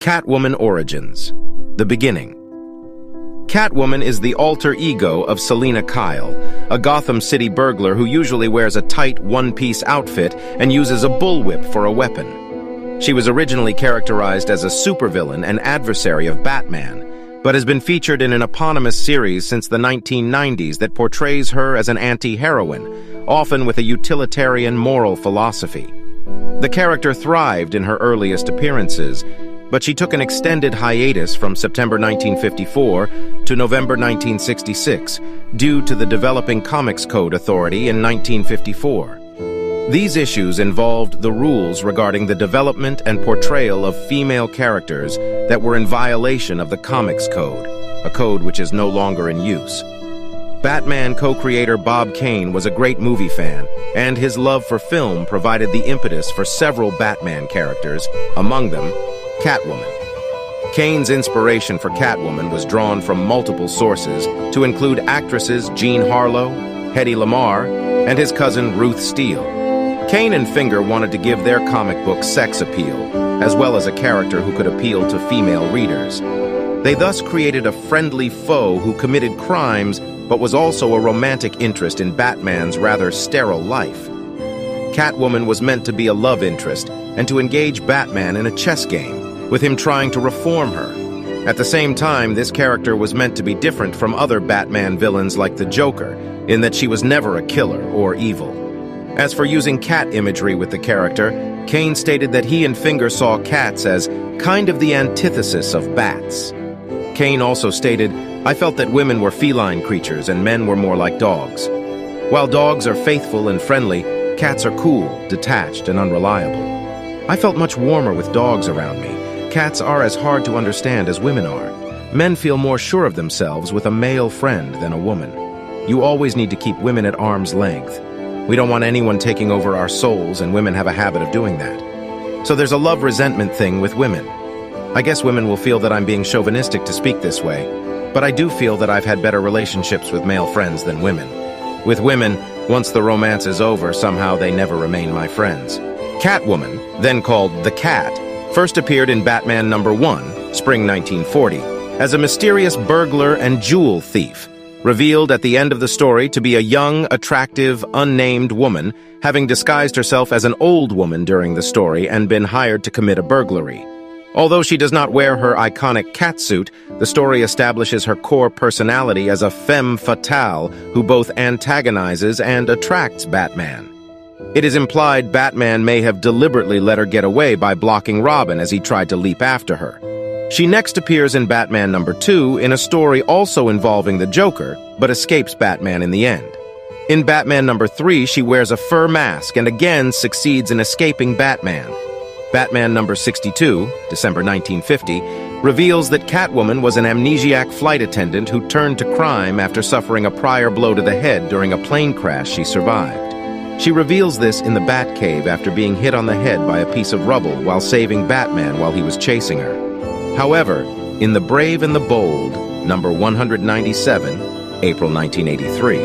Catwoman Origins. The Beginning. Catwoman is the alter ego of Selina Kyle, a Gotham City burglar who usually wears a tight one-piece outfit and uses a bullwhip for a weapon. She was originally characterized as a supervillain and adversary of Batman, but has been featured in an eponymous series since the 1990s that portrays her as an anti-heroine, often with a utilitarian moral philosophy. The character thrived in her earliest appearances, but she took an extended hiatus from September 1954 to November 1966 due to the Developing Comics Code Authority in 1954. These issues involved the rules regarding the development and portrayal of female characters that were in violation of the Comics Code, a code which is no longer in use. Batman co-creator Bob Kane was a great movie fan, and his love for film provided the impetus for several Batman characters, among them Catwoman. Kane's inspiration for Catwoman was drawn from multiple sources to include actresses Jean Harlow, Hedy Lamarr, and his cousin Ruth Steele. Kane and Finger wanted to give their comic book sex appeal, as well as a character who could appeal to female readers. They thus created a friendly foe who committed crimes but was also a romantic interest in Batman's rather sterile life. Catwoman was meant to be a love interest and to engage Batman in a chess game, with him trying to reform her. At the same time, this character was meant to be different from other Batman villains like the Joker, in that she was never a killer or evil. As for using cat imagery with the character, Kane stated that he and Finger saw cats as kind of the antithesis of bats. Kane also stated, "I felt that women were feline creatures and men were more like dogs. While dogs are faithful and friendly, cats are cool, detached, and unreliable. I felt much warmer with dogs around me. Cats are as hard to understand as women are. Men feel more sure of themselves with a male friend than a woman. You always need to keep women at arm's length. We don't want anyone taking over our souls, and women have a habit of doing that. So there's a love-resentment thing with women. I guess women will feel that I'm being chauvinistic to speak this way, but I do feel that I've had better relationships with male friends than women. With women, once the romance is over, somehow they never remain my friends." Catwoman, then called the Cat, first appeared in Batman #1, spring 1940, as a mysterious burglar and jewel thief, revealed at the end of the story to be a young, attractive, unnamed woman, having disguised herself as an old woman during the story and been hired to commit a burglary. Although she does not wear her iconic catsuit, the story establishes her core personality as a femme fatale who both antagonizes and attracts Batman. It is implied Batman may have deliberately let her get away by blocking Robin as he tried to leap after her. She next appears in Batman #2 in a story also involving the Joker, but escapes Batman in the end. In Batman #3, she wears a fur mask and again succeeds in escaping Batman. Batman #62, December 1950, reveals that Catwoman was an amnesiac flight attendant who turned to crime after suffering a prior blow to the head during a plane crash she survived. She reveals this in the Batcave after being hit on the head by a piece of rubble while saving Batman while he was chasing her. However, in The Brave and the Bold, number 197, April 1983,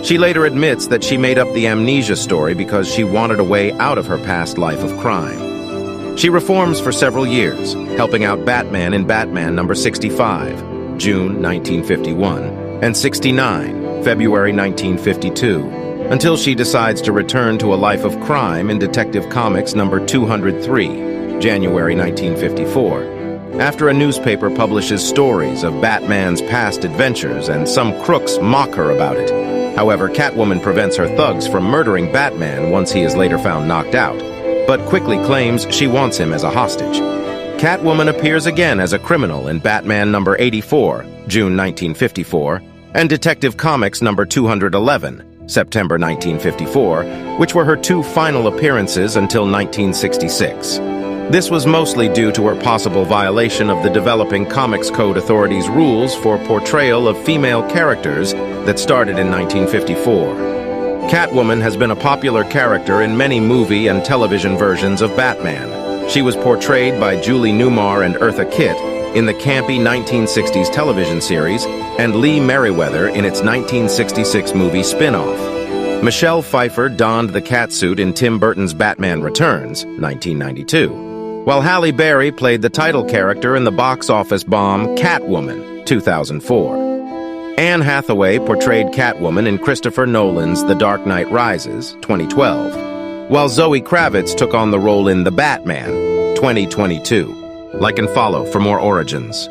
she later admits that she made up the amnesia story because she wanted a way out of her past life of crime. She reforms for several years, helping out Batman in Batman #65, June 1951, and 69, February 1952, until she decides to return to a life of crime in Detective Comics #203, January 1954. After a newspaper publishes stories of Batman's past adventures and some crooks mock her about it. However, Catwoman prevents her thugs from murdering Batman once he is later found knocked out, but quickly claims she wants him as a hostage. Catwoman appears again as a criminal in Batman #84, June 1954, and Detective Comics #211, September 1954, which were her two final appearances until 1966. This was mostly due to her possible violation of the Developing Comics Code Authority's rules for portrayal of female characters that started in 1954. Catwoman has been a popular character in many movie and television versions of Batman. She was portrayed by Julie Newmar and Eartha Kitt in the campy 1960s television series and Lee Merriweather in its 1966 movie spin-off. Michelle Pfeiffer donned the catsuit in Tim Burton's Batman Returns, 1992. while Halle Berry played the title character in the box office bomb Catwoman, 2004. Anne Hathaway portrayed Catwoman in Christopher Nolan's The Dark Knight Rises, 2012, while Zoe Kravitz took on the role in The Batman, 2022. Like and follow for more origins.